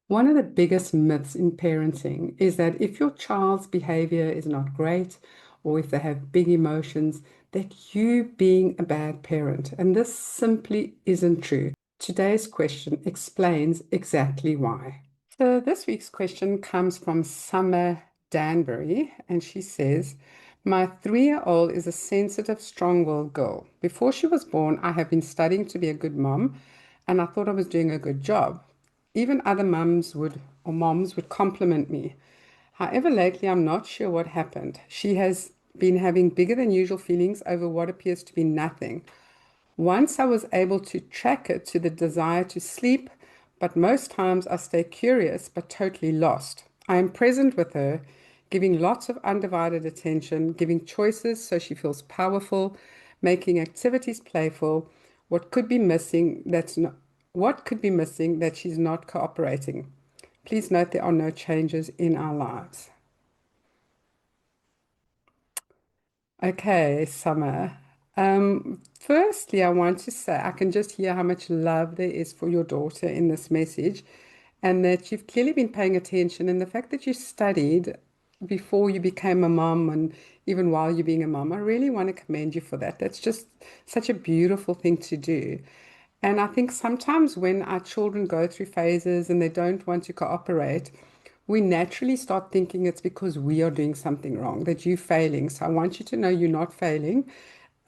One of the biggest myths in parenting is that if your child's behavior is not great or if they have big emotions, that you being a bad parent. And this simply isn't true. Today's question explains exactly why. So this week's question comes from Summer Danbury, and she says, my 3-year-old is a sensitive, strong-willed girl. Before she was born, I have been studying to be a good mom, and I thought I was doing a good job. Even other mums would or moms would compliment me. However, lately I'm not sure what happened. She has been having bigger than usual feelings over what appears to be nothing. Once I was able to track it to the desire to sleep, but most times I stay curious but totally lost. I am present with her, giving lots of undivided attention, giving choices so she feels powerful, making activities playful. What could be missing that's not what could be missing that she's not cooperating? Please note there are no changes in our lives. Okay, Summer. Firstly, I want to say I can just hear how much love there is for your daughter in this message, and that you've clearly been paying attention. And the fact that you studied before you became a mom and even while you're being a mom, I really want to commend you for that. That's just such a beautiful thing to do. And I think sometimes when our children go through phases and they don't want to cooperate, we naturally start thinking it's because we are doing something wrong, that you're failing. So I want you to know you're not failing.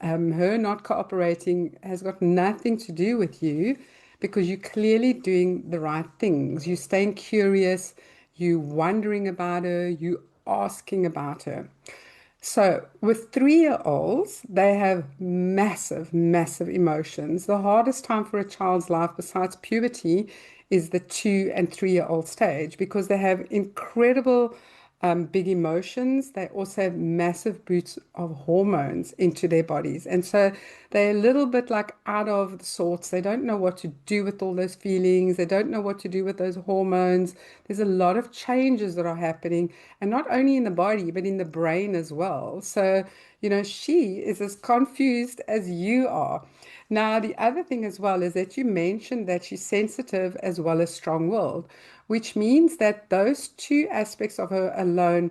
Her not cooperating has got nothing to do with you because you're clearly doing the right things. You're staying curious, you're wondering about her, you're asking about her. So, with 3-year-olds, they have massive, massive emotions. The hardest time for a child's life, besides puberty, is the 2 and 3-year-old stage because they have incredible big emotions. They also have massive boots of hormones into their bodies. And so they're a little bit like out of the sorts. They don't know what to do with all those feelings. They don't know what to do with those hormones. There's a lot of changes that are happening, and not only in the body, but in the brain as well. So, she is as confused as you are. Now, the other thing as well is that you mentioned that she's sensitive as well as strong-willed, which means that those two aspects of her alone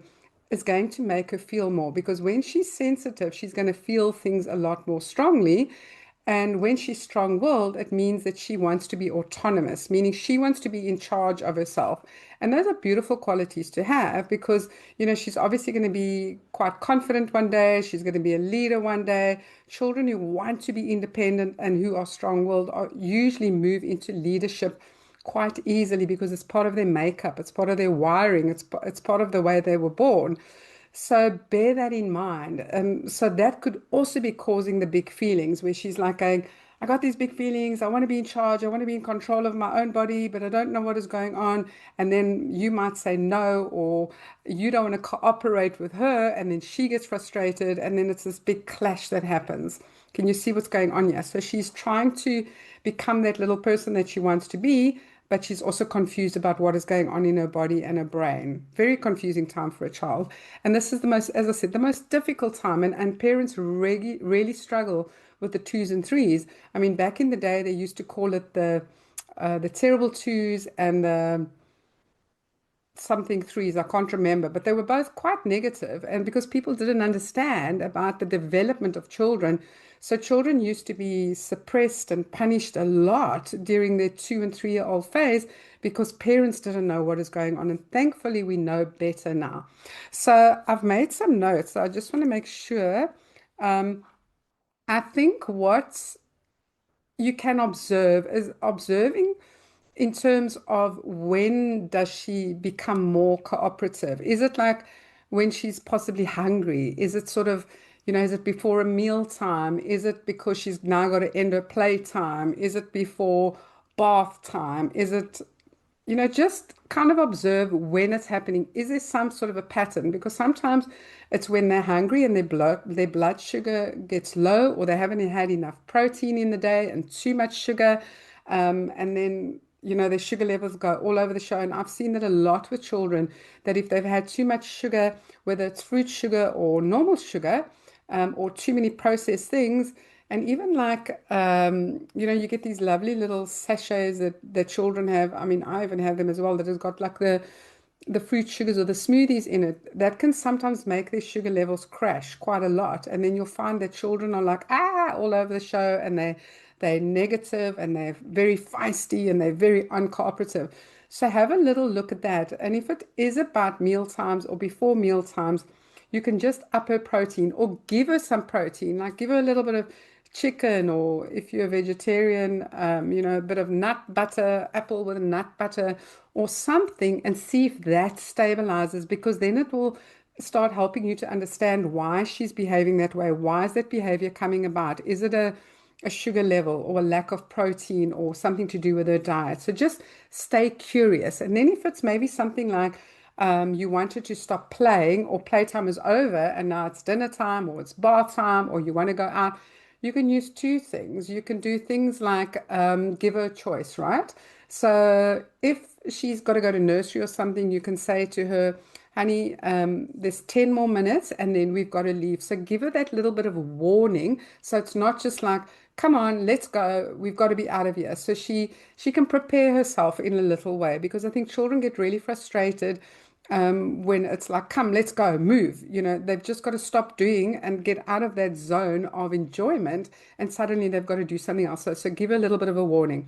is going to make her feel more because when she's sensitive, she's going to feel things a lot more strongly. And when she's strong-willed, it means that she wants to be autonomous, meaning she wants to be in charge of herself. And those are beautiful qualities to have because, she's obviously going to be quite confident one day. She's going to be a leader one day. Children who want to be independent and who are strong-willed are usually move into leadership quite easily because it's part of their makeup, it's part of their wiring, it's part of the way they were born. So bear that in mind. So that could also be causing the big feelings where she's like going, I got these big feelings. I want to be in charge. I want to be in control of my own body, but I don't know what is going on. And then you might say no, or you don't want to cooperate with her. And then she gets frustrated. And then it's this big clash that happens. Can you see what's going on here? So she's trying to become that little person that she wants to be, but she's also confused about what is going on in her body and her brain. Very confusing time for a child. And this is the most, as I said, the most difficult time. And parents really, really struggle with the twos and threes. I mean, back in the day, they used to call it the terrible twos and the something threes, I can't remember, but they were both quite negative. And because people didn't understand about the development of children, so children used to be suppressed and punished a lot during their 2 and 3-year-old phase because parents didn't know what is going on. And thankfully, we know better now. So I've made some notes. So I just want to make sure. I think what you can observe is observing in terms of when does she become more cooperative? Is it like when she's possibly hungry? Is it sort of, is it before a meal time? Is it because she's now got to end her playtime? Is it before bath time? Is it, just kind of observe when it's happening. Is there some sort of a pattern? Because sometimes it's when they're hungry and their blood sugar gets low, or they haven't had enough protein in the day and too much sugar. And then, their sugar levels go all over the show. And I've seen that a lot with children, that if they've had too much sugar, whether it's fruit sugar or normal sugar, or too many processed things, And even like, you get these lovely little sachets that children have. I mean, I even have them as well that has got like the fruit sugars or the smoothies in it. That can sometimes make their sugar levels crash quite a lot. And then you'll find that children are like, all over the show and they're negative and they're very feisty and they're very uncooperative. So have a little look at that. And if it is about meal times or before meal times, you can just up her protein or give her some protein, like give her a little bit of chicken, or if you're a vegetarian, a bit of nut butter, apple with a nut butter or something, and see if that stabilizes, because then it will start helping you to understand why she's behaving that way. Why is that behavior coming about? Is it a sugar level or a lack of protein or something to do with her diet? So just stay curious. And then if it's maybe something like you wanted to stop playing or playtime is over and now it's dinner time or it's bath time or you want to go out, you can use two things. You can do things like give her a choice, right? So if she's got to go to nursery or something, you can say to her, honey, there's 10 more minutes and then we've got to leave. So give her that little bit of a warning. So it's not just like, come on, let's go. We've got to be out of here. So she can prepare herself in a little way, because I think children get really frustrated when it's like, come, let's go, move. They've just got to stop doing and get out of that zone of enjoyment, and suddenly they've got to do something else. So give a little bit of a warning.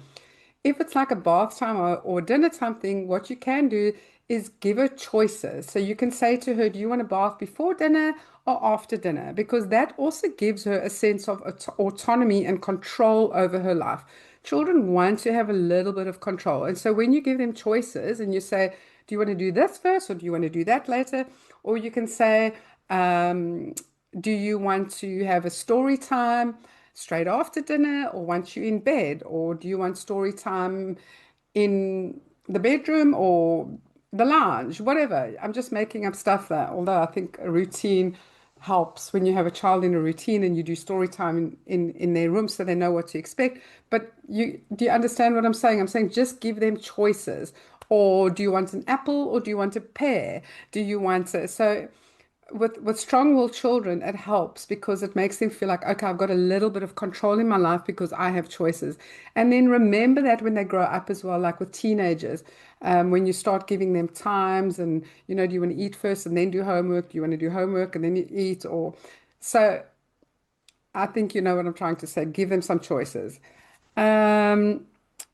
If it's like a bath time or dinner time thing, what you can do is give her choices. So you can say to her, do you want a bath before dinner or after dinner? Because that also gives her a sense of autonomy and control over her life. Children want to have a little bit of control. And so when you give them choices and you say, do you want to do this first or do you want to do that later? Or you can say, um, do you want to have a story time straight after dinner or once you're in bed? Or do you want story time in the bedroom or the lounge? Whatever. I'm just making up stuff there. Although I think a routine helps when you have a child in a routine and you do story time in their room so they know what to expect. But do you understand what I'm saying? I'm saying just give them choices. Or do you want an apple or do you want a pear? Do you want a, so with strong-willed children, it helps because it makes them feel like, okay, I've got a little bit of control in my life because I have choices. And then remember that when they grow up as well, like with teenagers, when you start giving them times and, do you want to eat first and then do homework? Do you want to do homework and then you eat? Or so I think you know what I'm trying to say. Give them some choices. Um,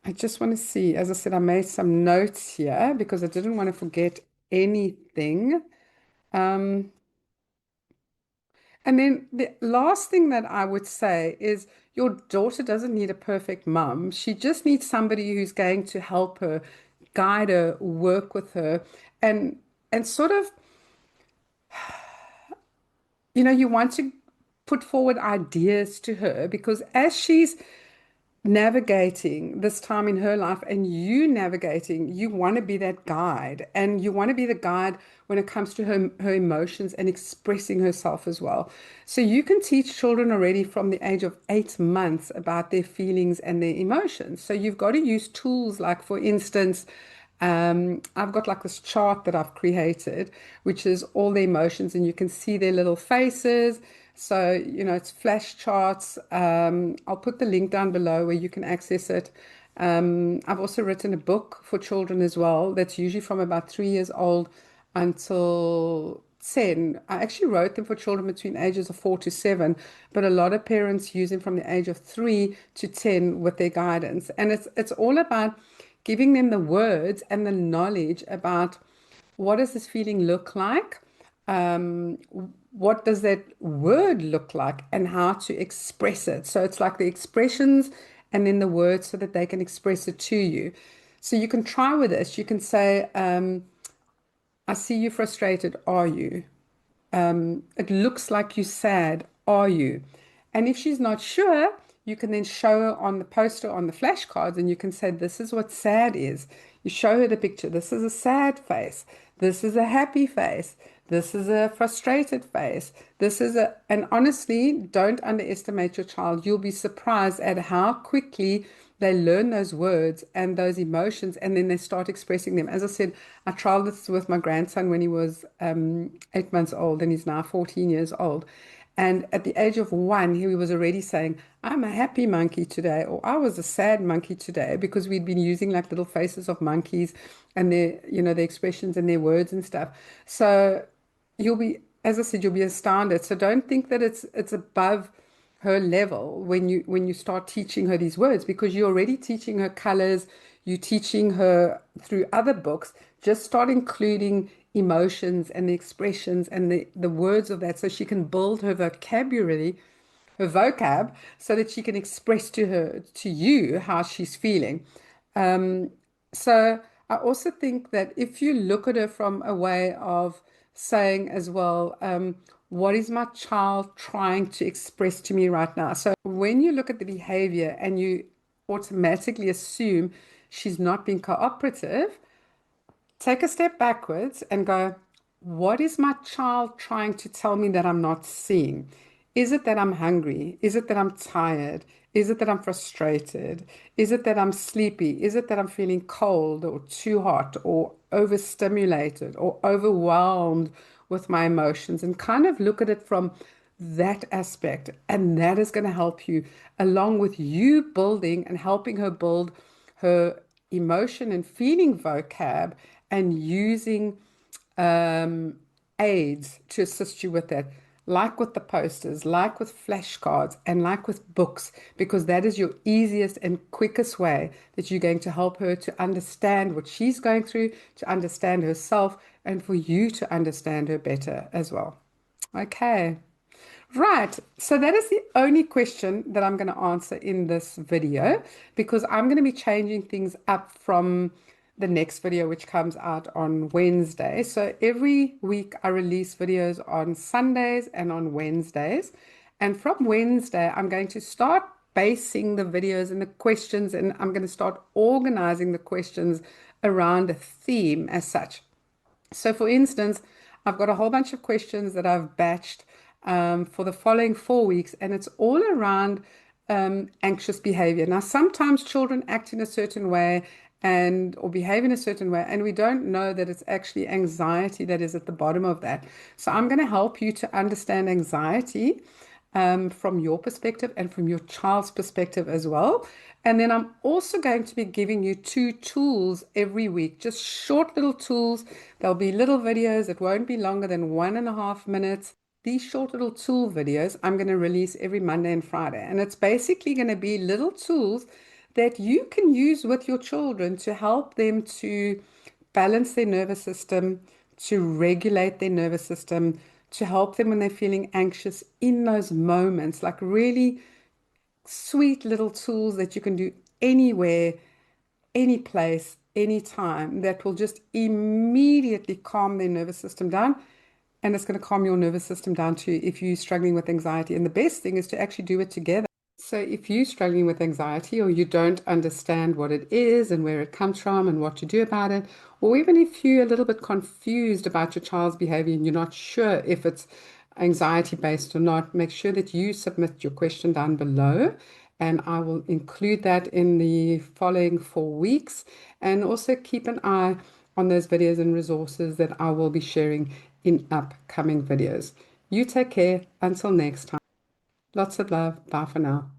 I just want to see, as I said, I made some notes here because I didn't want to forget anything. Um, And then the last thing that I would say is your daughter doesn't need a perfect mum. She just needs somebody who's going to help her, guide her, work with her, and sort of, you want to put forward ideas to her, because as she's navigating this time in her life and you navigating, you want to be that guide, and you want to be the guide when it comes to her emotions and expressing herself as well. So you can teach children already from the age of 8 months about their feelings and their emotions. So you've got to use tools like, for instance, I've got like this chart that I've created, which is all the emotions, and you can see their little faces. So, it's flash charts. I'll put the link down below where you can access it. I've also written a book for children as well, that's usually from about 3 years old until 10. I actually wrote them for children between ages of 4 to 7, but a lot of parents use them from the age of 3 to 10 with their guidance. And it's all about giving them the words and the knowledge about what does this feeling look like, um, what does that word look like, and how to express it. So it's like the expressions and then the words so that they can express it to you. So you can try with this. You can say, I see you frustrated. Are you? It looks like you're sad. Are you? And if she's not sure, you can then show her on the poster, on the flashcards, and you can say, this is what sad is. You show her the picture. This is a sad face. This is a happy face. This is a frustrated face. And honestly, don't underestimate your child. You'll be surprised at how quickly they learn those words and those emotions, and then they start expressing them. As I said, I tried this with my grandson when he was 8 months old, and he's now 14 years old. And at the age of 1, he was already saying, I'm a happy monkey today, or I was a sad monkey today, because we'd been using like little faces of monkeys and their, their expressions and their words and stuff. So you'll be, as I said, you'll be astounded. So don't think that it's above her level when you start teaching her these words, because you're already teaching her colors, you're teaching her through other books. Just start including emotions and the expressions and the words of that, so she can build her vocabulary, her vocab, so that she can express to you how she's feeling. So I also think that if you look at her from a way of saying as well, what is my child trying to express to me right now? So when you look at the behavior and you automatically assume she's not being cooperative, take a step backwards and go, what is my child trying to tell me that I'm not seeing? Is it that I'm hungry? Is it that I'm tired? Is it that I'm frustrated? Is it that I'm sleepy? Is it that I'm feeling cold or too hot or overstimulated or overwhelmed with my emotions? And kind of look at it from that aspect. And that is going to help you, along with you building and helping her build her emotion and feeling vocab, and using aids to assist you with that, like with the posters, like with flashcards, and like with books, because that is your easiest and quickest way that you're going to help her to understand what she's going through, to understand herself, and for you to understand her better as well. Okay. Right. So that is the only question that I'm going to answer in this video, because I'm going to be changing things up from the next video, which comes out on Wednesday. So every week I release videos on Sundays and on Wednesdays. And from Wednesday, I'm going to start basing the videos and the questions, and I'm going to start organizing the questions around a theme as such. So, for instance, I've got a whole bunch of questions that I've batched for the following 4 weeks, and it's all around anxious behavior. Now, sometimes children act in a certain way and or behave in a certain way, and we don't know that it's actually anxiety that is at the bottom of that. So, I'm going to help you to understand anxiety from your perspective and from your child's perspective as well. And then I'm also going to be giving you 2 tools every week, just short little tools. There'll be little videos that won't be longer than 1.5 minutes. These short little tool videos I'm going to release every Monday and Friday. And it's basically going to be little tools that you can use with your children to help them to balance their nervous system, to regulate their nervous system, to help them when they're feeling anxious in those moments, like really sweet little tools that you can do anywhere, any place, anytime, that will just immediately calm their nervous system down. And it's going to calm your nervous system down too if you're struggling with anxiety. And the best thing is to actually do it together. So if you're struggling with anxiety, or you don't understand what it is and where it comes from and what to do about it, or even if you're a little bit confused about your child's behavior and you're not sure if it's anxiety based or not, make sure that you submit your question down below, and I will include that in the following 4 weeks. And also keep an eye on those videos and resources that I will be sharing in upcoming videos. You take care. Until next time. Lots of love. Bye for now.